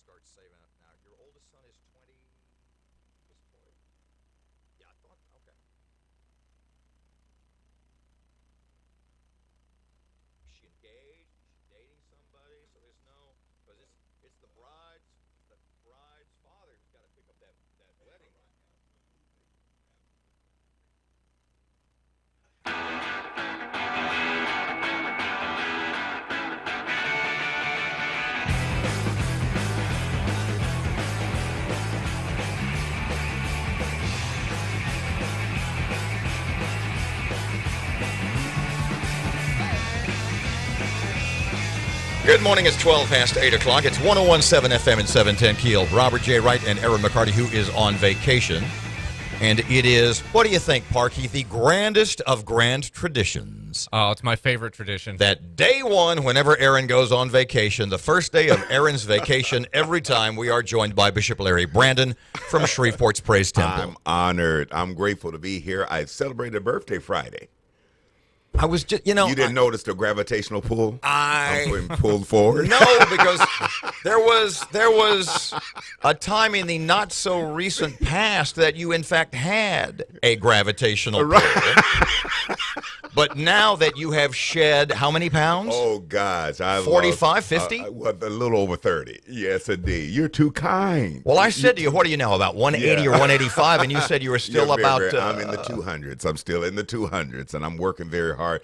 start saving up now. Your oldest son is 20. Was 20? Yeah, I thought. Okay. Is she engaged? Is she dating somebody? So there's no, because it's the bride's father who's got to pick up that wedding ring. Good morning. It's 12 past 8 o'clock. It's 101.7 FM and 710 KEEL. Robert J. Wright and Aaron McCarty, who is on vacation. And it is, what do you think, Parky, the grandest of grand traditions? Oh, it's my favorite tradition. That day one, whenever Aaron goes on vacation, the first day of Aaron's vacation, every time we are joined by Bishop Larry Brandon from Shreveport's Praise Temple. I'm honored. I'm grateful to be here. I celebrated a birthday Friday. I was just, You didn't notice the gravitational pull? I I'm being pulled forward. No, because there was a time in the not so recent past that you in fact had a gravitational pull. But now that you have shed how many pounds? Oh, gosh. 45, 50? A little over 30. Yes, indeed. You're too kind. Well, I said to you, what are you now, about 180 or 185? And you said you were still I'm in the 200s. I'm still in the from I'm working very hard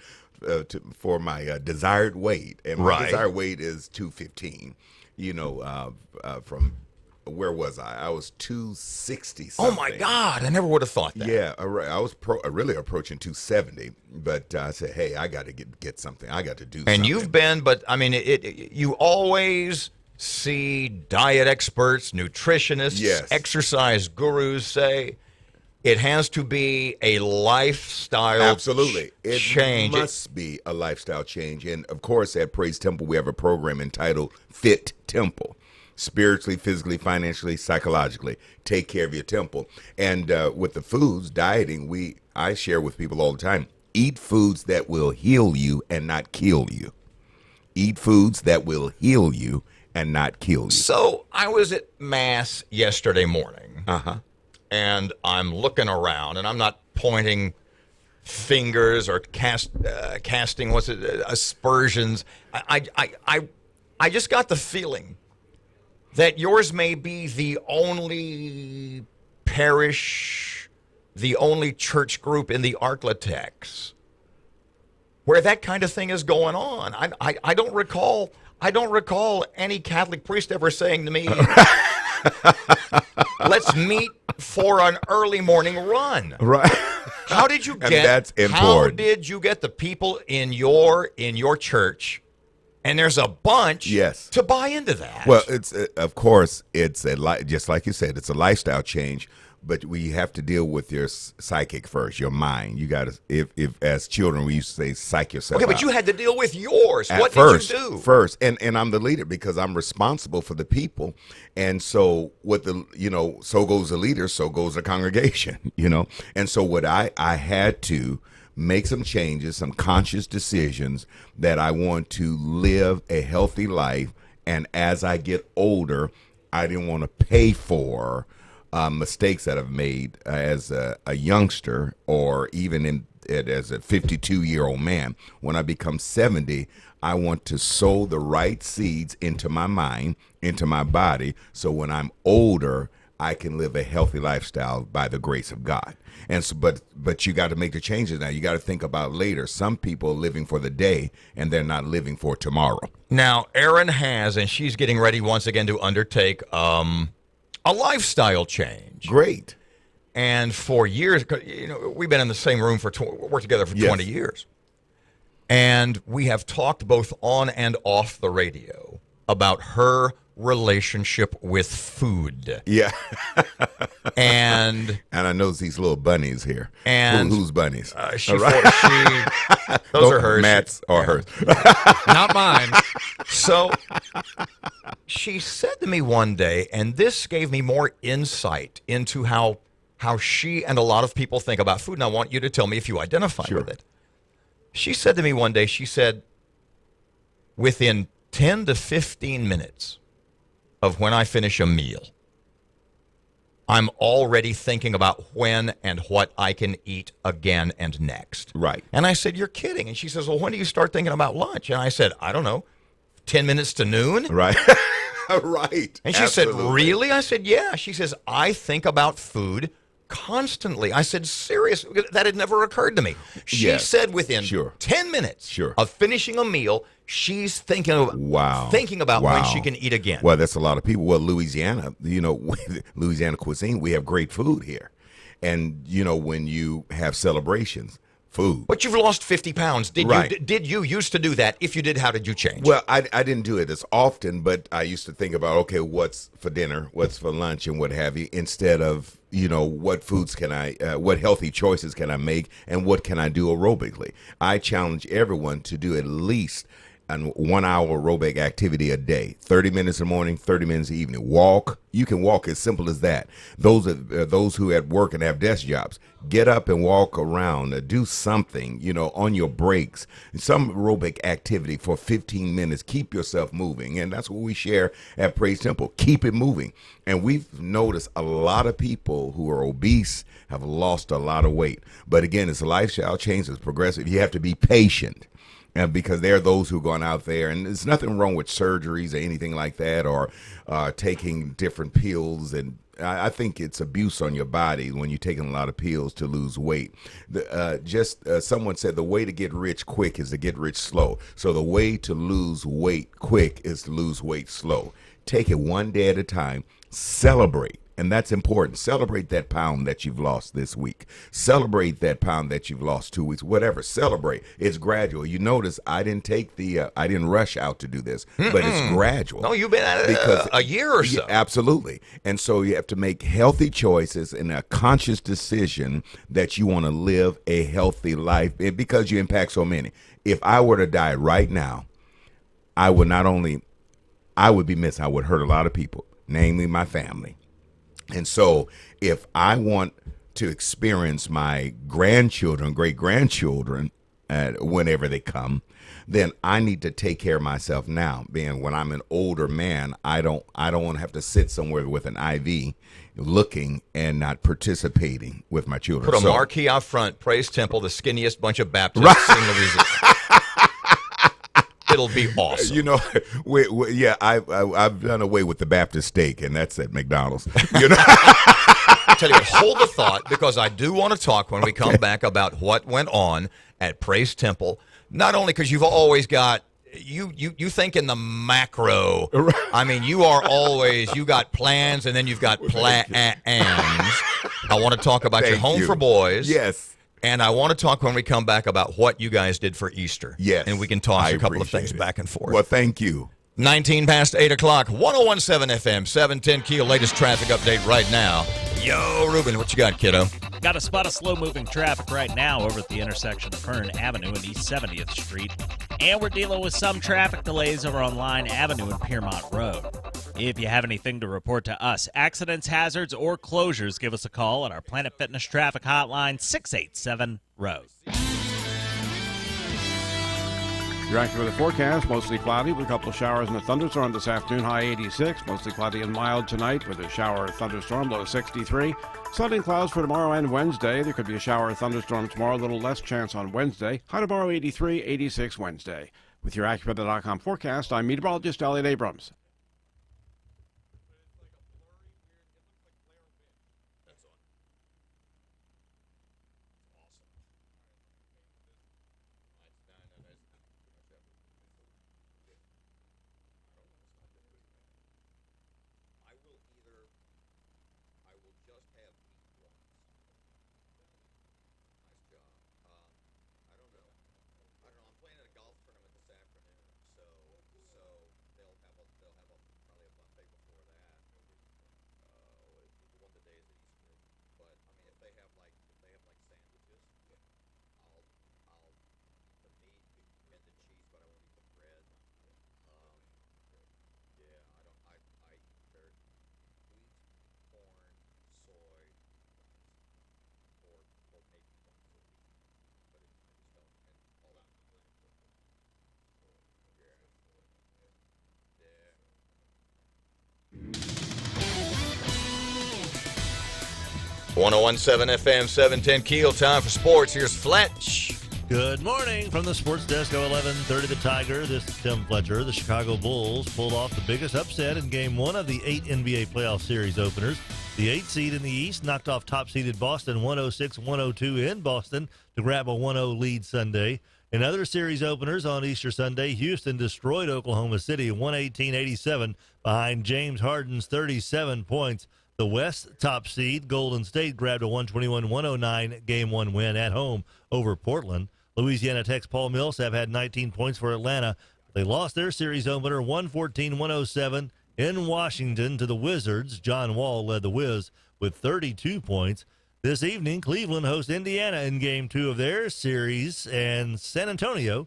for my desired weight. And my desired weight is 215. From where was I? I was 260 something. Oh, my God. I never would have thought that. Yeah, I was really approaching 270, but I said, hey, I got to get something. I got to do something. And you've been, but I mean, you always see diet experts, nutritionists, exercise gurus say it has to be a lifestyle Absolutely. change. It must be a lifestyle change. And, of course, at Praise Temple, we have a program entitled Fit Temple. Spiritually, physically, financially, psychologically, take care of your temple. And with the foods, dieting, I share with people all the time, eat foods that will heal you and not kill you. Eat foods that will heal you and not kill you. So I was at Mass yesterday morning, and I'm looking around, and I'm not pointing fingers or casting, aspersions. I just got the feeling that yours may be the only parish, the only church group in the Arklatex where that kind of thing is going on. I don't recall any Catholic priest ever saying to me, let's meet for an early morning run. Right. How did you get that's important. How did you get the people in your church? And there's a bunch to buy into that. Well, of course, it's just like you said, it's a lifestyle change. But we have to deal with your psychic first, your mind. You got to, if as children we used to say, psych yourself. Okay, but out. you had to deal with yours. What did you do? First, and I'm the leader because I'm responsible for the people. And so so goes the leader, so goes the congregation, And so what I had to make some changes, some conscious decisions that I want to live a healthy life. And as I get older, I didn't want to pay for mistakes that I've made as a youngster or even as a 52-year-old man. When I become 70, I want to sow the right seeds into my mind, into my body, so when I'm older, I can live a healthy lifestyle by the grace of God. And so, but you got to make the changes now. You got to think about later. Some people are living for the day, and they're not living for tomorrow. Now, Erin has, and she's getting ready once again to undertake a lifestyle change. Great. And for years, we've been in the same room worked together for 20 years. And we have talked both on and off the radio about her relationship with food. Yeah. and I know these little bunnies here. And whose bunnies? Those are hers. Matt's or hers. Not mine. So she said to me one day, and this gave me more insight into how she and a lot of people think about food, and I want you to tell me if you identify with it. She said to me one day, she said, within 10 to 15 minutes, of when I finish a meal, I'm already thinking about when and what I can eat again and next. Right. And I said, you're kidding. And she says, well, when do you start thinking about lunch? And I said, I don't know, 10 minutes to noon? Right. Right. And she said, really? I said, yeah. She says, I think about food constantly. I said, serious? That had never occurred to me. She said within 10 minutes of finishing a meal, she's thinking about when she can eat again. Well, that's a lot of people. Well, Louisiana, Louisiana cuisine, we have great food here. And, when you have celebrations, food. But you've lost 50 pounds. Did you used to do that? If you did, how did you change? Well, I didn't do it as often, but I used to think about, okay, what's for dinner, what's for lunch, and what have you, instead of, what foods can what healthy choices can I make, and what can I do aerobically? I challenge everyone to do at least a 1 hour aerobic activity a day, 30 minutes in the morning, 30 minutes in the evening. Walk. You can walk as simple as that. Those who at work and have desk jobs, get up and walk around, do something, on your breaks, some aerobic activity for 15 minutes. Keep yourself moving. And that's what we share at Praise Temple. Keep it moving. And we've noticed a lot of people who are obese have lost a lot of weight. But again, it's a lifestyle change. It's progressive. You have to be patient. And because there are those who have gone out there, and there's nothing wrong with surgeries or anything like that, or taking different pills. And I think it's abuse on your body when you're taking a lot of pills to lose weight. Someone said the way to get rich quick is to get rich slow. So the way to lose weight quick is to lose weight slow. Take it one day at a time. Celebrate. And that's important. Celebrate that pound that you've lost this week. Celebrate that pound that you've lost 2 weeks. Whatever. Celebrate. It's gradual. You notice I didn't I didn't rush out to do this, but it's gradual. No, you've been at it a year or so. Yeah, absolutely. And so you have to make healthy choices and a conscious decision that you want to live a healthy life because you impact so many. If I were to die right now, I would be missed. I would hurt a lot of people, namely my family. And so if I want to experience my grandchildren, great-grandchildren, whenever they come, then I need to take care of myself now. Being when I'm an older man, I don't want to have to sit somewhere with an IV looking and not participating with my children. Put a marquee out front, Praise Temple, the skinniest bunch of Baptists in Louisiana. It'll be awesome. I've done away with the Baptist steak, and that's at McDonald's. I tell you what, hold the thought, because I do want to talk when we come back about what went on at Praise Temple. Not only because you've always got you think in the macro. I mean, you got plans, and then you've got plans. I want to talk about your Home for Boys. Yes. And I want to talk when we come back about what you guys did for Easter. Yes. And we can toss a couple of things back and forth. Well, thank you. 19 past 8 o'clock, 101.7 FM, 710 KEEL, latest traffic update right now. Yo, Ruben, what you got, kiddo? Got a spot of slow-moving traffic right now over at the intersection of Fern Avenue and East 70th Street. And we're dealing with some traffic delays over on Line Avenue and Piermont Road. If you have anything to report to us, accidents, hazards, or closures, give us a call at our Planet Fitness Traffic Hotline, 687-ROAD. Your accurate weather forecast, mostly cloudy with a couple of showers and a thunderstorm this afternoon, high 86. Mostly cloudy and mild tonight with a shower or thunderstorm, low 63. Sun and clouds for tomorrow and Wednesday. There could be a shower or thunderstorm tomorrow, a little less chance on Wednesday. High tomorrow, 83, 86 Wednesday. With your AccuWeather.com forecast, I'm meteorologist Elliot Abrams. 1017 FM, 710 Keel. Time for sports. Here's Fletch. Good morning from the sports desk of 11:30 The Tiger. This is Tim Fletcher. The Chicago Bulls pulled off the biggest upset in Game 1 of the 8 NBA playoff series openers. The 8 seed in the East knocked off top-seeded Boston 106-102 in Boston to grab a 1-0 lead Sunday. In other series openers on Easter Sunday, Houston destroyed Oklahoma City 118-87 behind James Harden's 37 points. The West top seed, Golden State, grabbed a 121-109 Game 1 win at home over Portland. Louisiana Tech's Paul Millsap had 19 points for Atlanta. They lost their series opener 114-107 in Washington to the Wizards. John Wall led the Wiz with 32 points. This evening, Cleveland hosts Indiana in Game 2 of their series, and San Antonio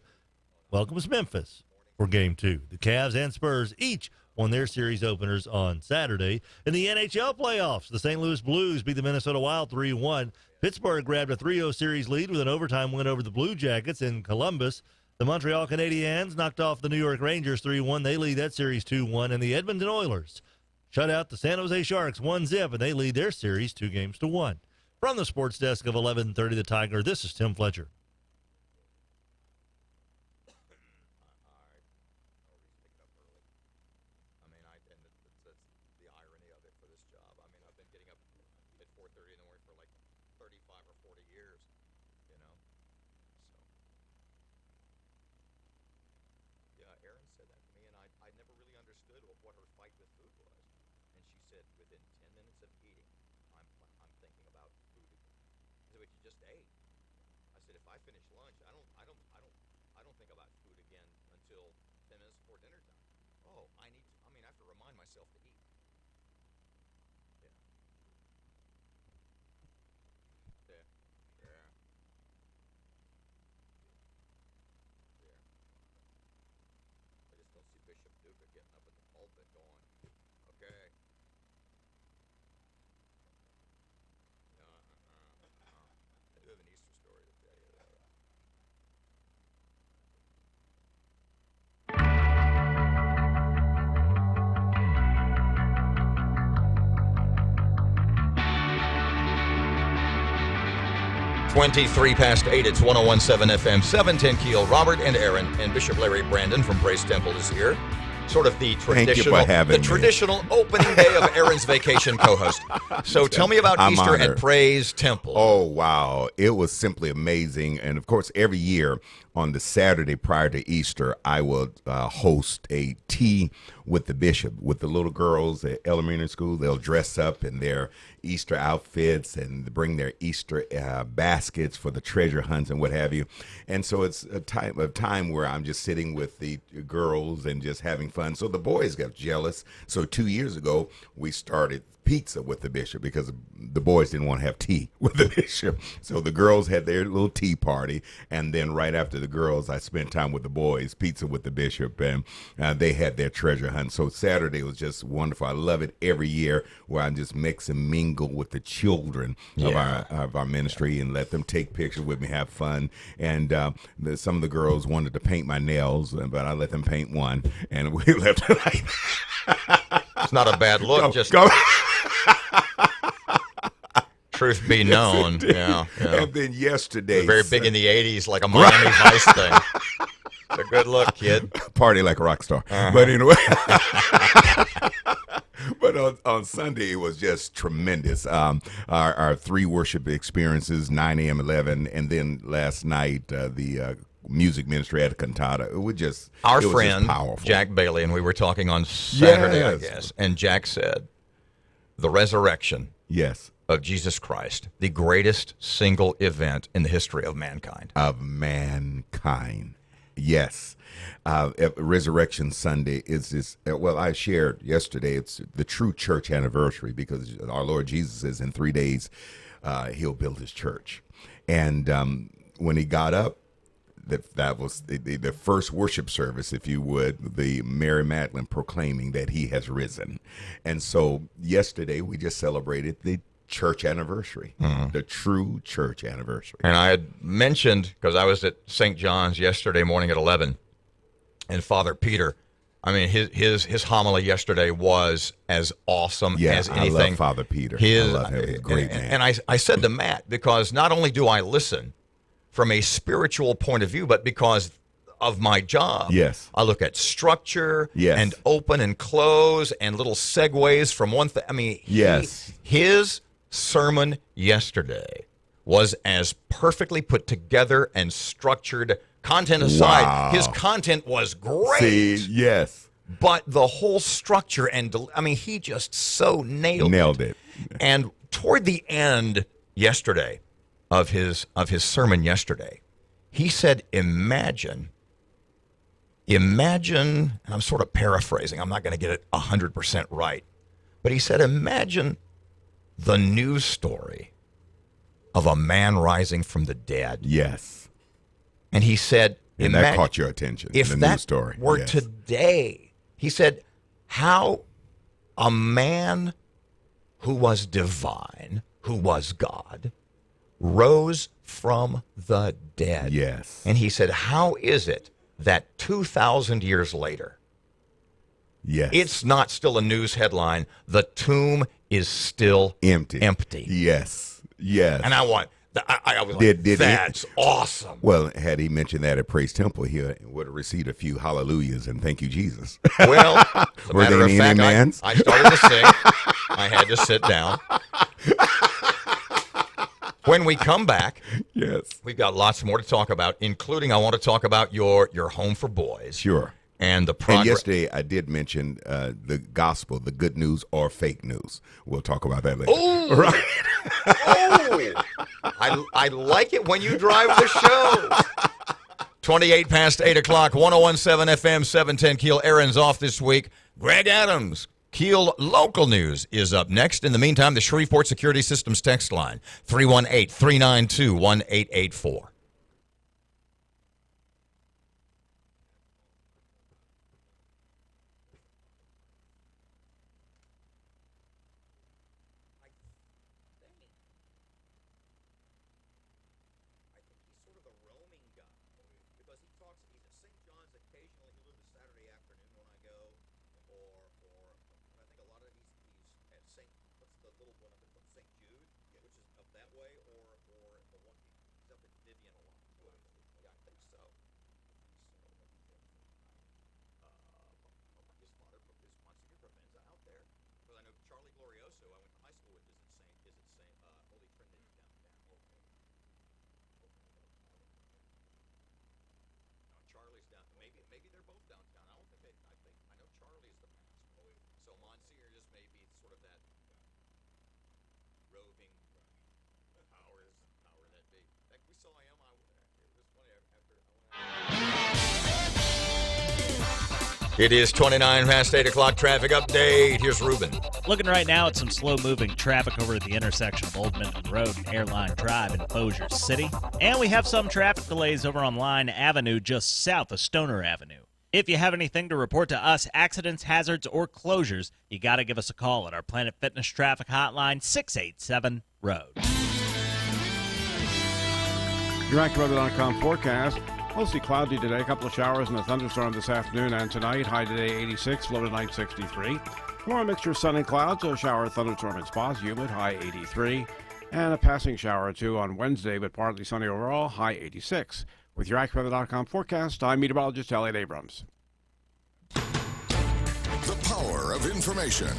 welcomes Memphis for Game 2. The Cavs and Spurs each won their series openers on Saturday. In the NHL playoffs, the St. Louis Blues beat the Minnesota Wild 3-1. Pittsburgh grabbed a 3-0 series lead with an overtime win over the Blue Jackets in Columbus. The Montreal Canadiens knocked off the New York Rangers 3-1. They lead that series 2-1. And the Edmonton Oilers shut out the San Jose Sharks 1-0, and they lead their series 2-1. From the sports desk of 11:30 The Tiger, this is Tim Fletcher. Twenty-three past 8. It's 1017 FM, 710 Keel. Robert and Aaron and Bishop Larry Brandon from Praise Temple is here. Sort of the traditional opening day of Aaron's vacation co-host. So tell me about Easter honored. at Praise Temple. Oh, wow. It was simply amazing. And, of course, every year on the Saturday prior to Easter, I will host a tea with the bishop, with the little girls at elementary school. They'll dress up in their Easter outfits and bring their Easter baskets for the treasure hunts and what have you. And so it's a time where I'm just sitting with the girls and just having fun. So the boys got jealous. So 2 years ago, we started pizza with the bishop because the boys didn't want to have tea with the bishop. So the girls had their little tea party, and then right after the girls, I spent time with the boys, pizza with the bishop, and they had their treasure hunt. So Saturday was just wonderful. I love it every year where I just mix and mingle with the children of our ministry and let them take pictures with me, have fun. And some of the girls wanted to paint my nails, but I let them paint one, and we left tonight. It's not a bad look. Go. Truth be known. Yeah. And then yesterday. Very big in the 80s, like a Miami Vice thing. It's a good look, kid. Party like a rock star. But anyway. But on Sunday, it was just tremendous. Our 3 worship experiences, 9 a.m., 11, and then last night, the music ministry at a cantata. It was just our it was friend, just powerful. Jack Bailey, and we were talking on Saturday, Yes. I guess, and Jack said, the resurrection Yes. of Jesus Christ, the greatest single event in the history of mankind. Of mankind. Yes. Resurrection Sunday is this. Well, I shared yesterday, it's the true church anniversary because our Lord Jesus says in 3 days he'll build his church. And when he got up, that was the first worship service, if you would, the Mary Magdalene proclaiming that he has risen. And so yesterday we just celebrated the church anniversary, the true church anniversary. And I had mentioned, because I was at St. John's yesterday morning at 11, and Father Peter, I mean, his homily yesterday was as awesome as anything. I love Father Peter. I love him. He's a great man. And I said to Matt, because not only do I listen from a spiritual point of view, but because of my job. Yes. I look at structure Yes. and open and close and little segues from one thing. I mean, his sermon yesterday was as perfectly put together and structured, content aside. Wow. His content was great. See, yes. But the whole structure he just so nailed it. And toward the end yesterday of his sermon yesterday, he said, imagine, and I'm sort of paraphrasing, I'm not going to get it 100% right, but he said, imagine the news story of a man rising from the dead. Yes. And he said, and that caught your attention. If the that news story were today, he said, how a man who was divine, who was God, rose from the dead. Yes. And he said, how is it that 2,000 years later, yes, it's not still a news headline, the tomb is still empty? Yes. And I was like, that's awesome. Well, had he mentioned that at Praise Temple, he would have received a few hallelujahs and thank you, Jesus. Well, as a Were matter there of any fact, amens? I started to sing. I had to sit down. When we come back, yes, we've got lots more to talk about, including I want to talk about your Home for Boys. Sure. And the progress. And yesterday I did mention the gospel, the good news or fake news. We'll talk about that later. Oh, right. I like it when you drive the show. 28 past 8 o'clock, 101.7 FM, 710 KEEL. Aaron's off this week. Greg Adams, KEEL Local News, is up next. In the meantime, the Shreveport Security Systems text line, 318-392-1884. Maybe they're both downtown. I don't think I know Charlie's the past. So Monsignor just may be sort of that roving power that big. Like we saw him. It was funny after. It is 29 past 8 o'clock. Traffic update. Here's Ruben. Looking right now at some slow-moving traffic over at the intersection of Old Minton Road and Airline Drive in Bossier City. And we have some traffic delays over on Line Avenue just south of Stoner Avenue. If you have anything to report to us, accidents, hazards, or closures, you got to give us a call at our Planet Fitness Traffic Hotline, 687-ROAD. Your AccuWeather.com forecast. Mostly cloudy today. A couple of showers and a thunderstorm this afternoon and tonight. High today 86, low tonight 63. Tomorrow, mixture of sun and clouds. A shower, thunderstorm in spots. Humid, high 83. And a passing shower or two on Wednesday, but partly sunny overall. High 86. With your AccuWeather.com forecast, I'm meteorologist Elliot Abrams. The power of information.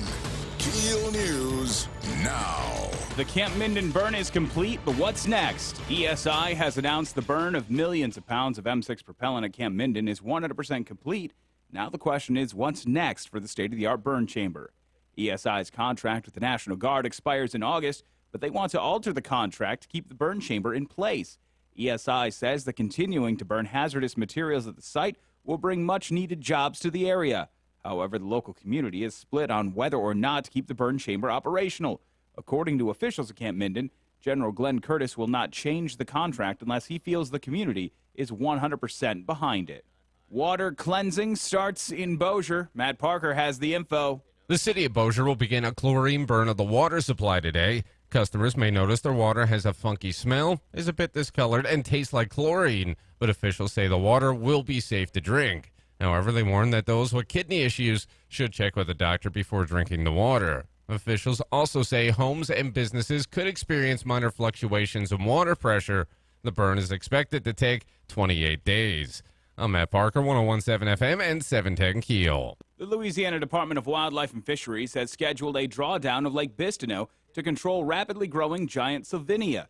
KEEL News now. The Camp Minden burn is complete, but what's next? ESI has announced the burn of millions of pounds of M6 propellant at Camp Minden is 100% complete. Now the question is, what's next for the state-of-the-art burn chamber? ESI's contract with the National Guard expires in August, but they want to alter the contract to keep the burn chamber in place. ESI says that continuing to burn hazardous materials at the site will bring much-needed jobs to the area. However, the local community is split on whether or not to keep the burn chamber operational. According to officials at Camp Minden, General Glenn Curtis will not change the contract unless he feels the community is 100% behind it. Water cleansing starts in Bossier. Matt Parker has the info. The city of Bossier will begin a chlorine burn of the water supply today. Customers may notice their water has a funky smell, is a bit discolored, and tastes like chlorine, but officials say the water will be safe to drink. However, they warn that those with kidney issues should check with a doctor before drinking the water. Officials also say homes and businesses could experience minor fluctuations in water pressure. The burn is expected to take 28 days. I'm Matt Parker, 101.7 FM and 710 KEEL. The Louisiana Department of Wildlife and Fisheries has scheduled a drawdown of Lake Bistineau to control rapidly growing giant Sylvinia.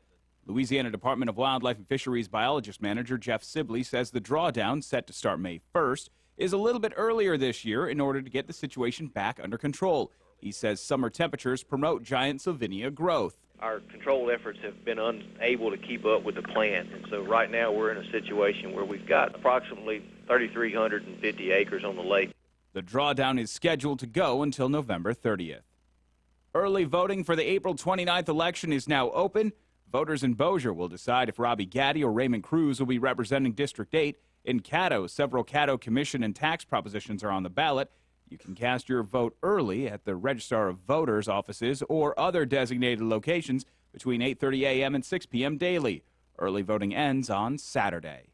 Louisiana Department of Wildlife and Fisheries Biologist Manager Jeff Sibley says the drawdown, set to start May 1st, is a little bit earlier this year in order to get the situation back under control. He says summer temperatures promote giant Sylvinia growth. Our control efforts have been unable to keep up with the plant, and so right now we're in a situation where we've got approximately 3,350 acres on the lake. The drawdown is scheduled to go until November 30th. Early voting for the April 29th election is now open. Voters in Bossier will decide if Robbie Gaddy or Raymond Cruz will be representing District 8. In Caddo, several Caddo commission and tax propositions are on the ballot. You can cast your vote early at the Registrar of Voters offices or other designated locations between 8:30 a.m. and 6 p.m. daily. Early voting ends on Saturday.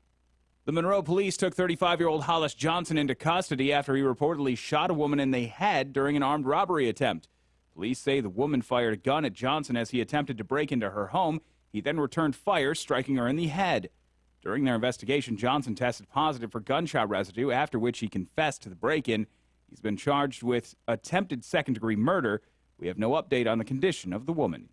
The Monroe police took 35-year-old Hollis Johnson into custody after he reportedly shot a woman in the head during an armed robbery attempt. Police say the woman fired a gun at Johnson as he attempted to break into her home. He then returned fire, striking her in the head. During their investigation, Johnson tested positive for gunshot residue, after which he confessed to the break-in. He's been charged with attempted second-degree murder. We have no update on the condition of the woman.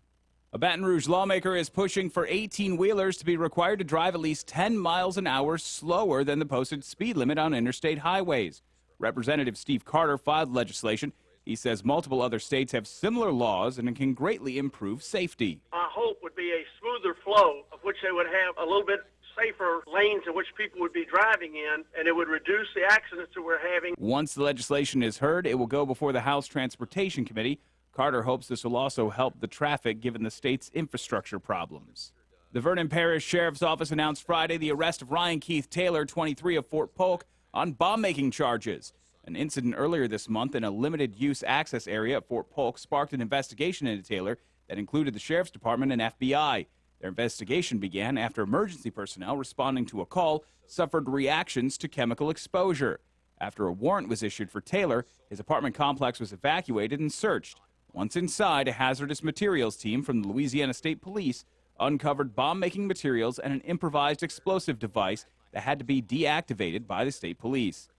A Baton Rouge lawmaker is pushing for 18-wheelers to be required to drive at least 10 miles an hour slower than the posted speed limit on interstate highways. Representative Steve Carter filed legislation. He says multiple other states have similar laws and it can greatly improve safety. My hope would be a smoother flow, of which they would have a little bit safer lanes in which people would be driving in, and it would reduce the accidents that we're having. Once the legislation is heard, it will go before the House Transportation Committee. Carter hopes this will also help the traffic given the state's infrastructure problems. The Vernon Parish Sheriff's Office announced Friday the arrest of Ryan Keith Taylor, 23, of Fort Polk, on bomb-making charges. An incident earlier this month in a limited-use access area at Fort Polk sparked an investigation into Taylor that included the Sheriff's Department and FBI. Their investigation began after emergency personnel responding to a call suffered reactions to chemical exposure. After a warrant was issued for Taylor, his apartment complex was evacuated and searched. Once inside, a hazardous materials team from the Louisiana State Police uncovered bomb-making materials and an improvised explosive device that had to be deactivated by the state police.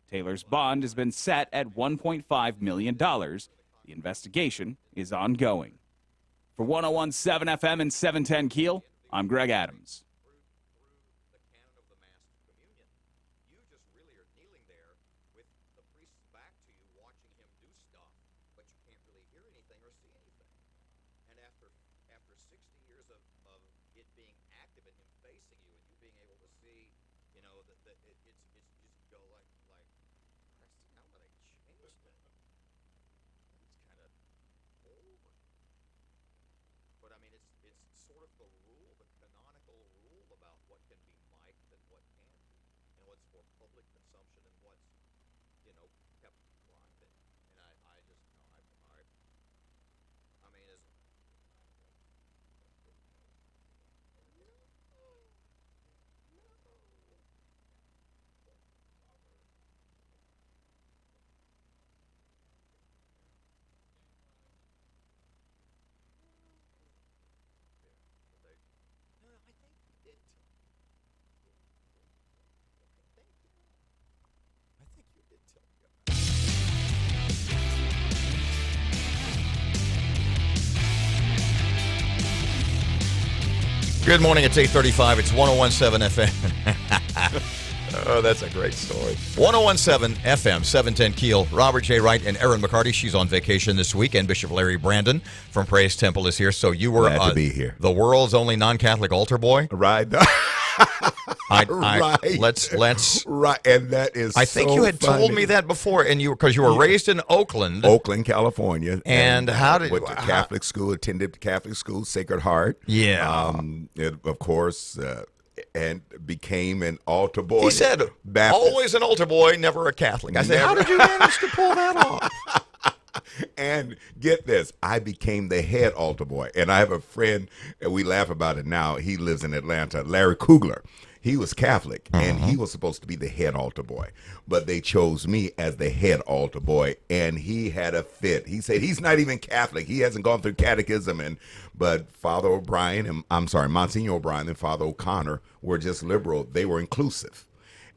Taylor's bond has been set at $1.5 million. The investigation is ongoing. For 101.7 FM and 710 KEEL, I'm Greg Adams. But I mean, it's sort of the rule, the canonical rule about what can be mic'd and what can't be, and what's for public consumption and what's, kept private. And I just, I mean, as Good morning, it's 8:35. It's 101.7 FM. Oh, that's a great story. 101.7 FM, 710 KEEL. Robert J. Wright and Erin McCarty. She's on vacation this week, and Bishop Larry Brandon from Praise Temple is here. So you were Glad to be here. The world's only non-Catholic altar boy? Right. Right. Let's. Right, and that is. I think so you had funny. told me that before, and because you were raised in Oakland, California, and how did went to Catholic school? Attended Catholic school, Sacred Heart. Yeah, of course, and became an altar boy. He said, Baptist. "Always an altar boy, never a Catholic." I said, "How did you manage to pull that off?" And get this, I became the head altar boy. And I have a friend, and we laugh about it now. He lives in Atlanta, Larry Kugler. He was Catholic, and he was supposed to be the head altar boy. But they chose me as the head altar boy, and he had a fit. He said he's not even Catholic. He hasn't gone through catechism. But Father O'Brien, Monsignor O'Brien and Father O'Connor were just liberal. They were inclusive.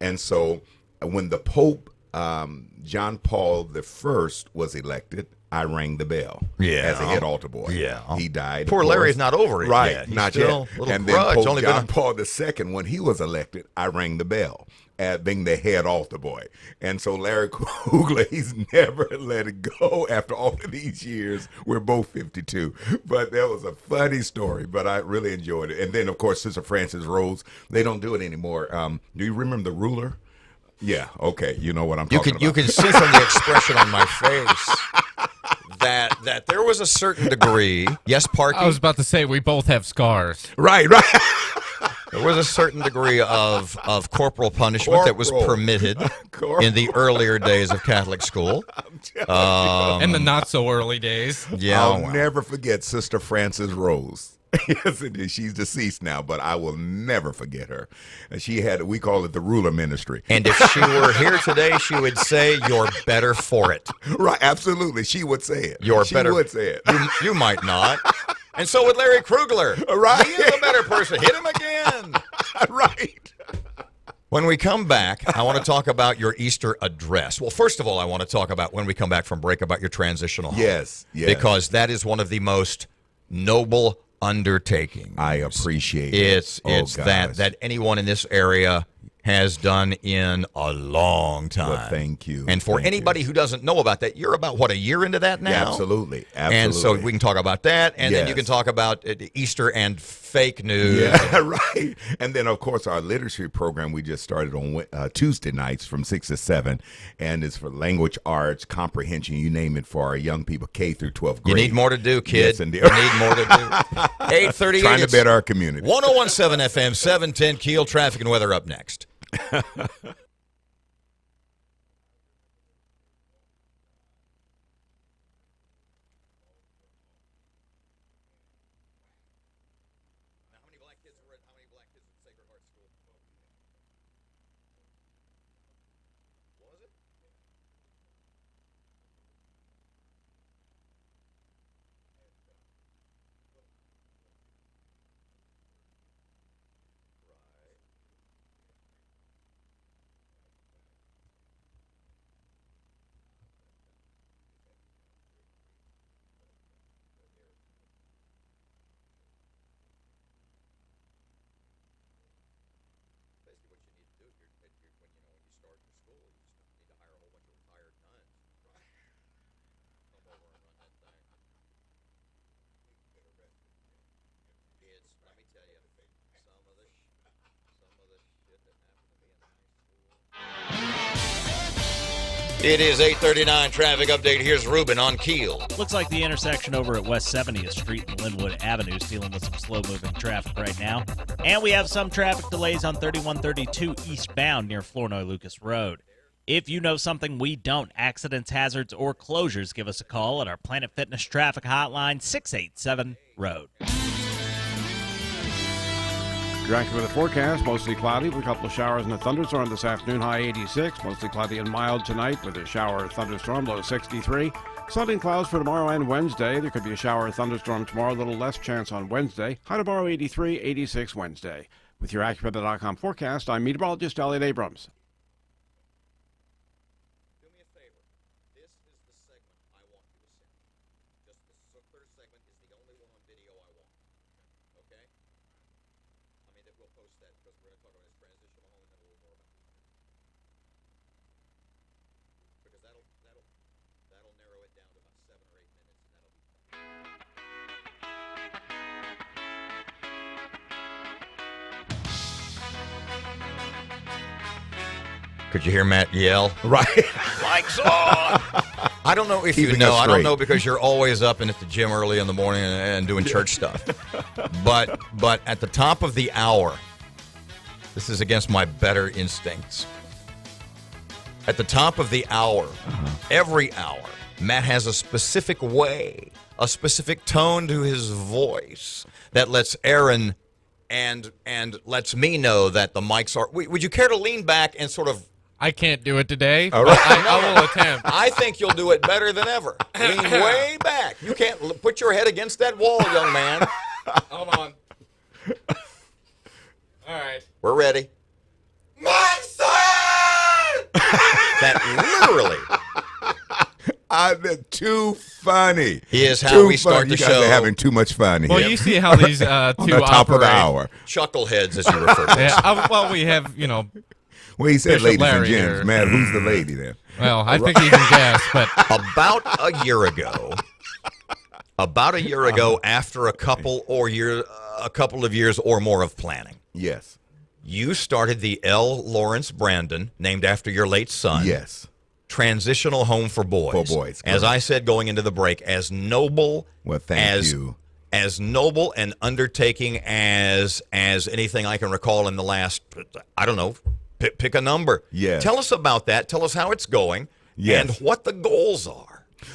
And so when the Pope, John Paul I, was elected, I rang the bell as a head altar boy. Yeah. He died. Poor Larry's not over it right, yet. He's not still yet. A little And grudge. then Pope Only John been Paul II, when he was elected, I rang the bell as being the head altar boy. And so Larry Kugler, he's never let it go after all of these years. We're both 52. But that was a funny story, but I really enjoyed it. And then, of course, Sister Francis Rose, they don't do it anymore. Do you remember the ruler? Yeah, okay. You know what I'm talking about. You can see from the expression on my face that there was a certain degree. Yes, Parky? I was about to say we both have scars. Right. There was a certain degree of corporal punishment that was permitted in the earlier days of Catholic school. In the not so early days. Yeah, I'll never forget Sister Francis Rose. Yes, indeed. She's deceased now, but I will never forget her. She had, we call it the ruler ministry. And if she were here today, she would say, "You're better for it." Right, absolutely. She would say it. She better. would say it. You might not. And so would Larry Krugler. Right. He is a better person. Hit him again. Right. When we come back, I want to talk about your Easter address. Well, first of all, I want to talk about, when we come back from break, about your transitional home. Yes. Because that is one of the most noble undertaking. I appreciate it. It's gosh. that anyone in this area has done in a long time. Well, thank you. And for anybody who doesn't know about that, you're about, a year into that now? Yeah, absolutely. And so we can talk about that, and then you can talk about Easter and fake news. Yeah, right. And then, of course, our literacy program we just started on Tuesday nights from 6 to 7, and it's for language arts, comprehension, you name it, for our young people, K through 12th grade. You need more to do, kid. Yes, indeed. You need more to do. 8:38. Trying to better our community. 101.7 FM, 710 Keel, traffic and weather up next. It is 8:39 traffic update. Here's Ruben on Keel. Looks like the intersection over at West 70th Street and Linwood Avenue is dealing with some slow-moving traffic right now. And we have some traffic delays on 3132 eastbound near Flournoy Lucas Road. If you know something we don't, accidents, hazards, or closures, give us a call at our Planet Fitness traffic hotline, 687-ROAD. You're active with the forecast, mostly cloudy with a couple of showers and a thunderstorm this afternoon, high 86. Mostly cloudy and mild tonight with a shower or thunderstorm, low 63. Sun and clouds for tomorrow and Wednesday. There could be a shower or thunderstorm tomorrow, a little less chance on Wednesday. High tomorrow, 83, 86 Wednesday. With your AccuWeather.com forecast, I'm meteorologist Elliot Abrams. Do me a favor. This is the segment I want you to send. Just the third segment is the only one on video I want. Okay? I mean, we'll post that because we're going to talk about his transitional home and then a little more about it. Because that'll narrow it down to about 7 or 8 minutes, and that'll be fun. Could you hear Matt yell? Right. Lights on! I don't know if you Keeping know. us I don't straight. know because you're always up and at the gym early in the morning and doing church stuff. But at the top of the hour, this is against my better instincts. At the top of the hour, every hour, Matt has a specific way, a specific tone to his voice that lets Aaron and lets me know that the mics are. Would you care to lean back and sort of? I can't do it today. All right. I will attempt. I think you'll do it better than ever. Lean way back. You can't put your head against that wall, young man. Hold on. All right. We're ready. My son! That literally Too funny. is how Too we start funny. the You guys show. are having too much fun Well, here. you see how these two on the top operate. of the hour. Chuckleheads, as you refer to. Yeah, well, we have, Well, he said Bishop ladies Larry and gents. here. Man, who's the lady then? well, I think you can guess, but About a year ago, after a couple of years or more of planning, Yes. you started the L. Lawrence Brandon, named after your late son. Yes. Transitional home for boys. For boys, As correct. I said going into the break, as noble Well, thank you. as noble an undertaking as anything I can recall in the last, I don't know, pick a number. Yes. Tell us about that. Tell us how it's going Yes. and what the goals are.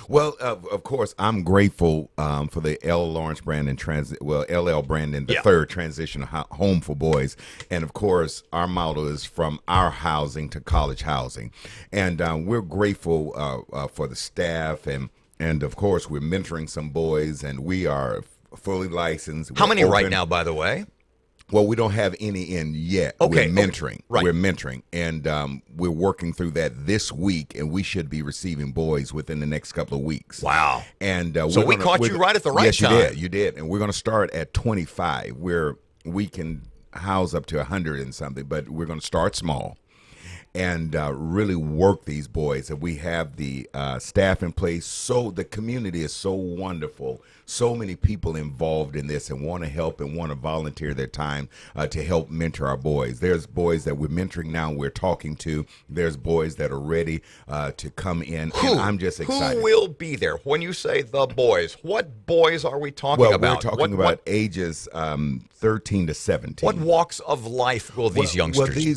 Well, of course, I'm grateful for the L. Lawrence Brandon LL Brandon the Yeah. third transition home for boys, and of course, our motto is from our housing to college housing, and we're grateful for the staff and of course, we're mentoring some boys, and we are fully licensed. How We're many right open. now, by the way? Well, we don't have any in yet. Okay, We're mentoring. right. We're mentoring. And we're working through that this week, and we should be receiving boys within the next couple of weeks. Wow. And So we caught you right at the right yes, time. Yes, you did. And we're going to start at 25, where we can house up to 100 and something, but we're going to start small and really work these boys. And we have the staff in place. So the community is so wonderful. So many people involved in this and want to help and want to volunteer their time to help mentor our boys. There's boys that we're mentoring now we're talking to. There's boys that are ready to come in. And I'm just excited. Who will be there? When you say the boys, what boys are we talking Well, about? we're talking about ages 13 to 17. What walks of life will these youngsters be?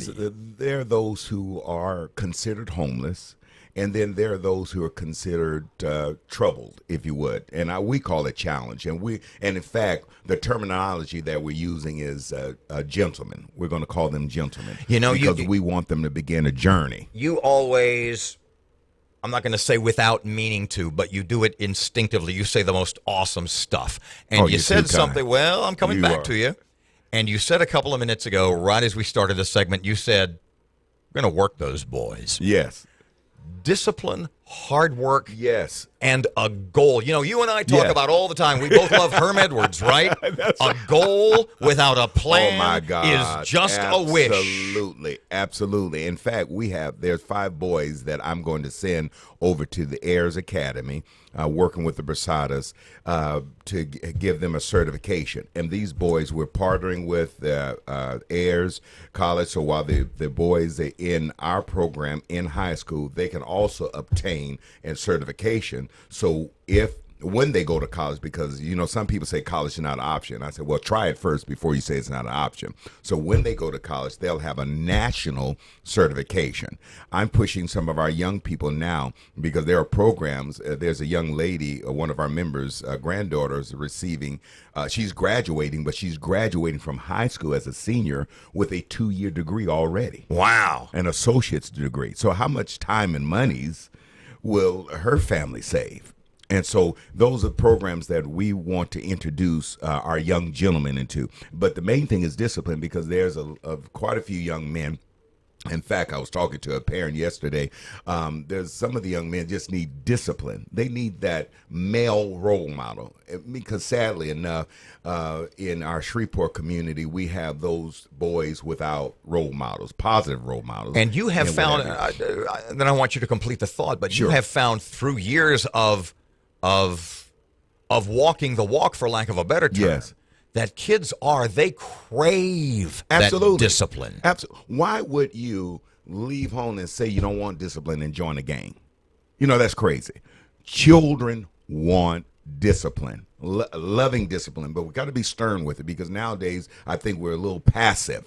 There are those who are considered homeless, and then there are those who are considered troubled, if you would, and we call it challenge. And in fact, the terminology that we're using is gentlemen. We're going to call them gentlemen, because we want them to begin a journey. You always, I'm not going to say without meaning to, but you do it instinctively. You say the most awesome stuff, and you said something. Well, I'm coming back to you, and you said a couple of minutes ago, right as we started the segment, you said, "We're going to work those boys." Yes. Discipline, hard work, yes, and a goal. You and I talk about all the time. We both love Herm Edwards, right? A goal without a plan oh my God. is just a wish. Absolutely. In fact, there's 5 boys that I'm going to send over to the Ayers Academy, working with the Brasadas, to give them a certification. And these boys, we're partnering with Ayers College, so while the boys are in our program in high school, they can also obtain a certification. So when they go to college, because some people say college is not an option. I said, well, try it first before you say it's not an option. So when they go to college, they'll have a national certification. I'm pushing some of our young people now, because there are programs. There's a young lady, one of our members' granddaughters, receiving. She's graduating, but she's graduating from high school as a senior with a 2-year degree already. Wow, an associate's degree. So how much time and monies will her family save? And so those are programs that we want to introduce our young gentlemen into. But the main thing is discipline, because there's quite a few young men. In fact, I was talking to a parent yesterday. There's some of the young men just need discipline. They need that male role model, because sadly enough, in our Shreveport community, we have those boys without role models, positive role models. And you have found, then I want you to complete the thought, but you have found through years of walking the walk, for lack of a better term, that kids they crave that discipline. Absolutely. Why would you leave home and say you don't want discipline and join a gang? That's crazy. Children want discipline, loving discipline, but we got to be stern with it, because nowadays I think we're a little passive.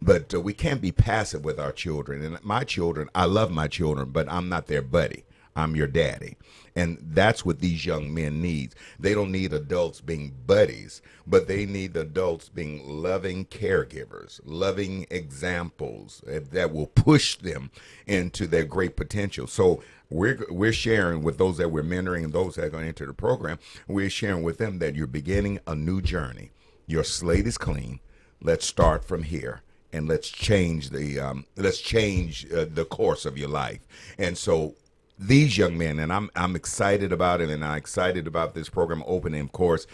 But we can't be passive with our children. And my children, I love my children, but I'm not their buddy. I'm your daddy. And that's what these young men need. They don't need adults being buddies, but they need adults being loving caregivers, loving examples that will push them into their great potential. So we're sharing with those that we're mentoring and those that are going to enter the program, we're sharing with them that you're beginning a new journey. Your slate is clean. Let's start from here. And let's change the course of your life. And so these young men, and I'm excited about it, and I'm excited about this program opening. Of course,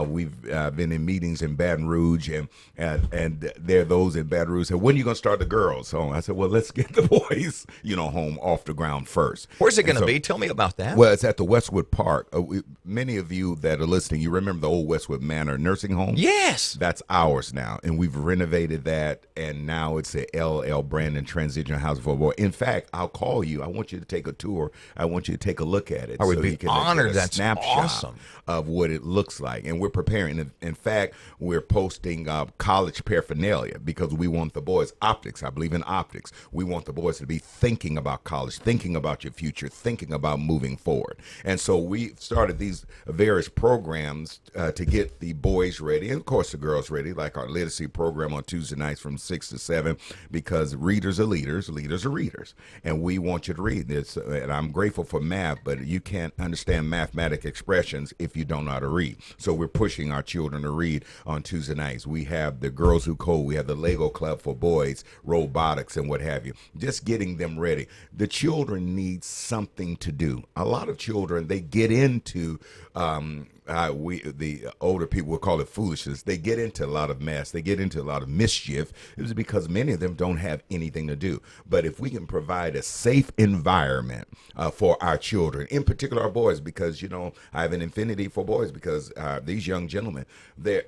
we've been in meetings in Baton Rouge, and there are those in Baton Rouge said, "When are you going to start the girls?" So I said, "Well, let's get the boys, home off the ground first." Where's it going to be? Tell me about that. Well, it's at the Westwood Park. Many of you that are listening, you remember the old Westwood Manor nursing home? Yes. That's ours now, and we've renovated that, and now it's a LL Brandon Transitional Housing for Boys. In fact, I'll call you. I want you to take a tour. I want you to take a look at it. I would so be you can honored. get a That's snapshot awesome. of what it looks like. And we're preparing. In fact, we're posting college paraphernalia because we want the boys, optics. I believe in optics. We want the boys to be thinking about college, thinking about your future, thinking about moving forward. And so we started these various programs to get the boys ready, and of course the girls ready, like our literacy program on Tuesday nights from 6 to 7, because readers are leaders, leaders are readers. And we want you to read this. And I'm grateful for math, but you can't understand mathematic expressions if you don't know how to read. So we're pushing our children to read on Tuesday nights. We have the Girls Who Code. We have the Lego Club for boys, robotics, and what have you. Just getting them ready. The children need something to do. A lot of children, they get into the older people will call it foolishness. They get into a lot of mess. They get into a lot of mischief. It's because many of them don't have anything to do. But if we can provide a safe environment for our children, in particular our boys, because I have an affinity for boys because these young gentlemen,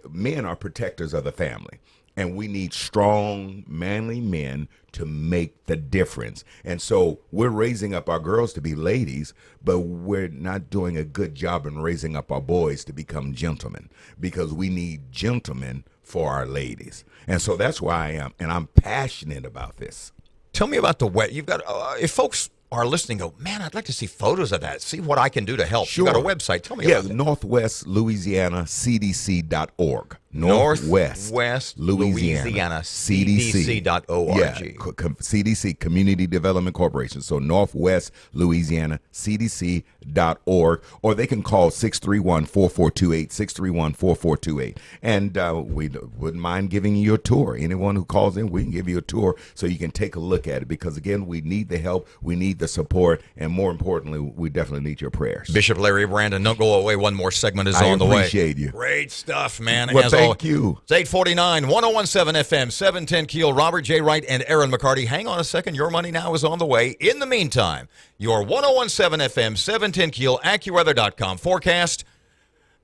men are protectors of the family. And we need strong, manly men to make the difference. And so we're raising up our girls to be ladies, but we're not doing a good job in raising up our boys to become gentlemen, because we need gentlemen for our ladies. And so that's why I am, and I'm passionate about this. Tell me about the wet. You've got, if folks are listening, go, man, I'd like to see photos of that, see what I can do to help. Sure. You got a website. Tell me about it. Northwest Louisiana CDC.org. Northwest Louisiana CDC.org. Yeah, CDC, Community Development Corporation. So Northwest Louisiana CDC.org, or they can call 631-4428, 631-4428. And we wouldn't mind giving you a tour. Anyone who calls in, we can give you a tour so you can take a look at it, because, again, we need the help, we need the support, and more importantly, we definitely need your prayers. Bishop Larry Brandon, don't go away. One more segment is on the way. I appreciate you. Great stuff, man. Well, thank you. It's 849, 1017 FM, 710 Keel. Robert J. Wright and Aaron McCarty. Hang on a second. Your money now is on the way. In the meantime, your 1017 FM, 710 Keel, AccuWeather.com forecast.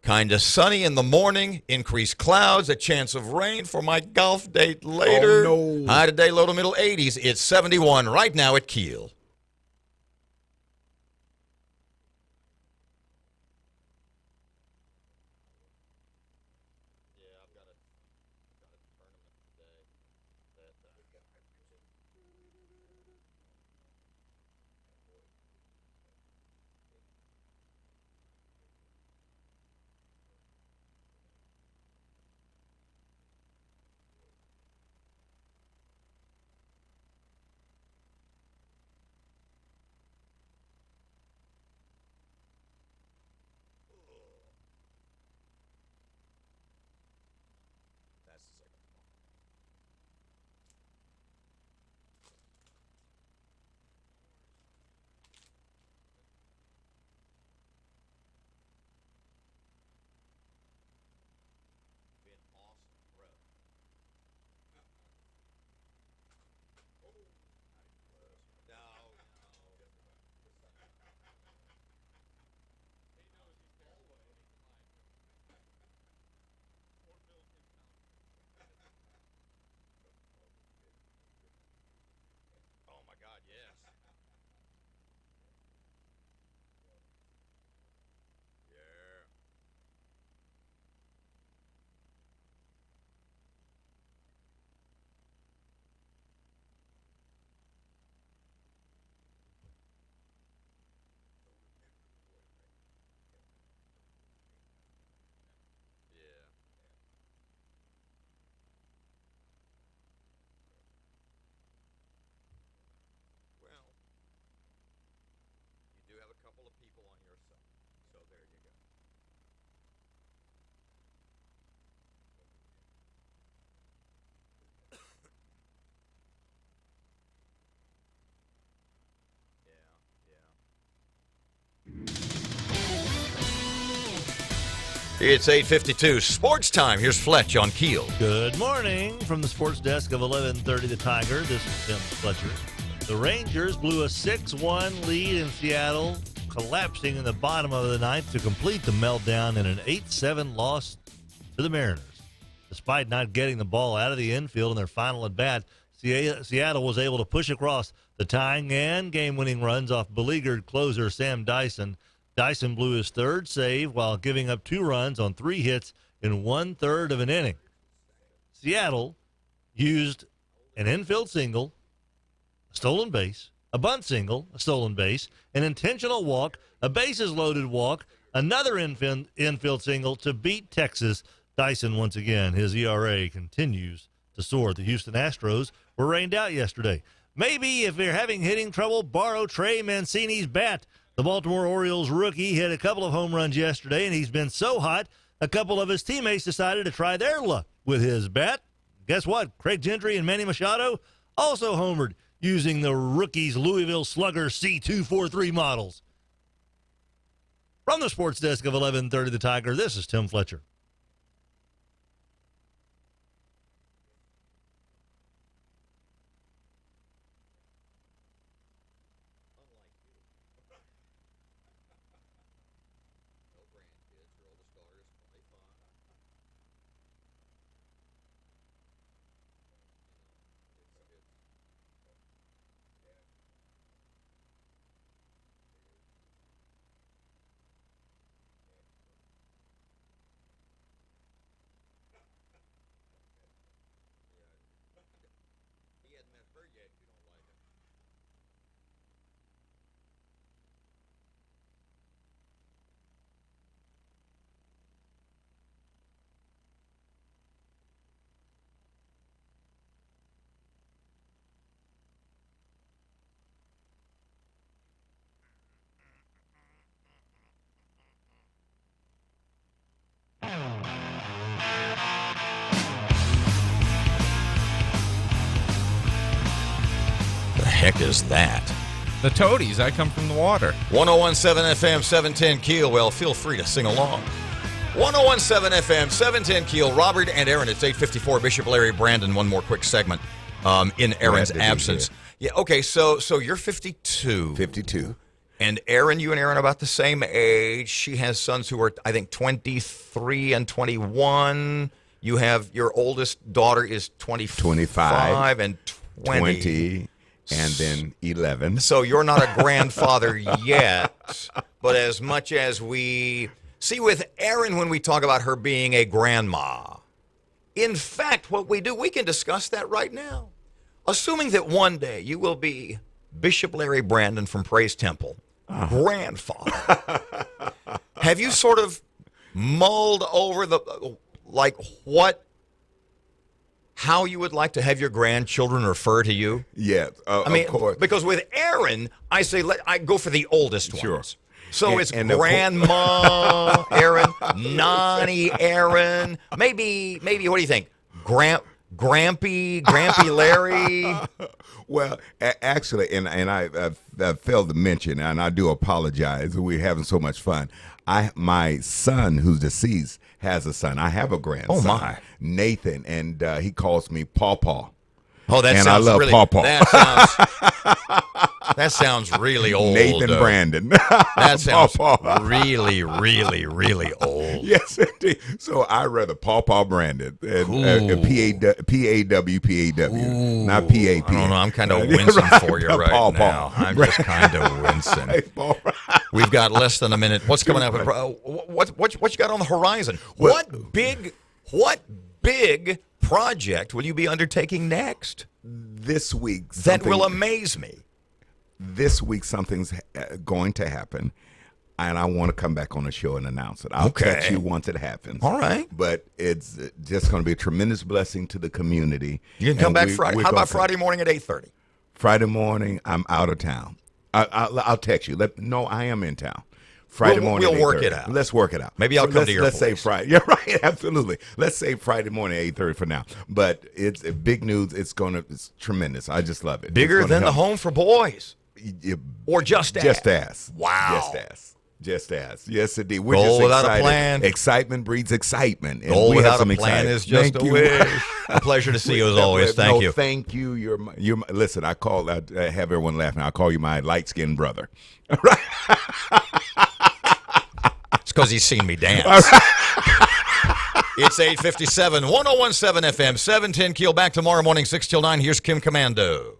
Kind of sunny in the morning, increased clouds, a chance of rain for my golf date later. Oh, no. High today, low to middle 80s. It's 71 right now at Keel. It's 8:52 sports time. Here's Fletch on KEEL. Good morning from the sports desk of 1130 The Tiger. This is Tim Fletcher. The Rangers blew a 6-1 lead in Seattle, collapsing in the bottom of the ninth to complete the meltdown in an 8-7 loss to the Mariners. Despite not getting the ball out of the infield in their final at-bat, Seattle was able to push across the tying and game-winning runs off beleaguered closer Sam Dyson. Dyson blew his third save while giving up 2 runs on 3 hits in 1/3 of an inning. Seattle used an infield single, a stolen base, a bunt single, a stolen base, an intentional walk, a bases-loaded walk, another infield single to beat Texas. Dyson, once again, his ERA continues to soar. The Houston Astros were rained out yesterday. Maybe if you're having hitting trouble, borrow Trey Mancini's bat. The Baltimore Orioles rookie hit a couple of home runs yesterday, and he's been so hot, a couple of his teammates decided to try their luck with his bat. Guess what? Craig Gentry and Manny Machado also homered using the rookie's Louisville Slugger C243 models. From the sports desk of 1130 The Tiger, this is Tim Fletcher. The heck is that? The Toadies. I come from the water. 1017 FM, 710 KEEL. Well, feel free to sing along. 1017 FM, 710 KEEL. Robert and Aaron, it's 8:54. Bishop Larry Brandon, one more quick segment in Aaron's absence. Yeah, okay, so you're 52. 52. And Aaron, you and Aaron are about the same age. She has sons who are, I think, 23 and 21. You have, your oldest daughter is 25 and 20. And then 11. So you're not a grandfather yet, but as much as we see with Erin when we talk about her being a grandma, in fact, what we do, we can discuss that right now. Assuming that one day you will be Bishop Larry Brandon from Praise Temple, grandfather, have you sort of mulled over how you would like to have your grandchildren refer to you? Yes, of course. Because with Aaron, I say I go for the oldest ones. Sure. So it's Grandma Aaron, Nani Aaron, maybe what do you think? Grampy Larry. Well, actually, and I failed to mention, and I do apologize. We're having so much fun. My son, who's deceased, has a son. I have a grandson. Oh my, Nathan, and he calls me Paw Paw. Oh, that and sounds I love really. Paw Paw. That sounds really old. Nathan Brandon. That sounds really, really, really old. Yes, indeed. So I rather Paw Paw Brandon and P-A-W, not P-A-P. I don't know. I'm kind of wincing for you right Paw now. I'm just kind of wincing. We've got less than a minute. What's coming up? What you got on the horizon? What big project will you be undertaking next? This week. That will amaze me. This week, something's going to happen, and I want to come back on the show and announce it. I'll catch you once it happens. All right. But it's just going to be a tremendous blessing to the community. You can come back Friday. How about Friday morning at 8:30? Friday morning, I'm out of town. I'll text you. No, I am in town. Friday morning. We'll work it out. Let's work it out. Maybe I'll come to your place. Let's say Friday. Yeah, right. Absolutely. Let's say Friday morning, 8:30 for now. But it's big news. It's tremendous. I just love it. Bigger than the Home for Boys. Yeah, or Just Ass. Just Ass. Wow. Just Ass. Just as. Yes, indeed. We're Goal just without a excited. plan. Excitement breeds excitement. And Goal we have without a some plan excitement. is just Thank a you. wish. A pleasure to see you as always. Thank you. Thank you. Listen, I have everyone laughing. I'll call you my light-skinned brother. It's because he's seen me dance. It's 8:57, 101.7 FM, 710 Keel. Back tomorrow morning, 6 till 9. Here's Kim Commando.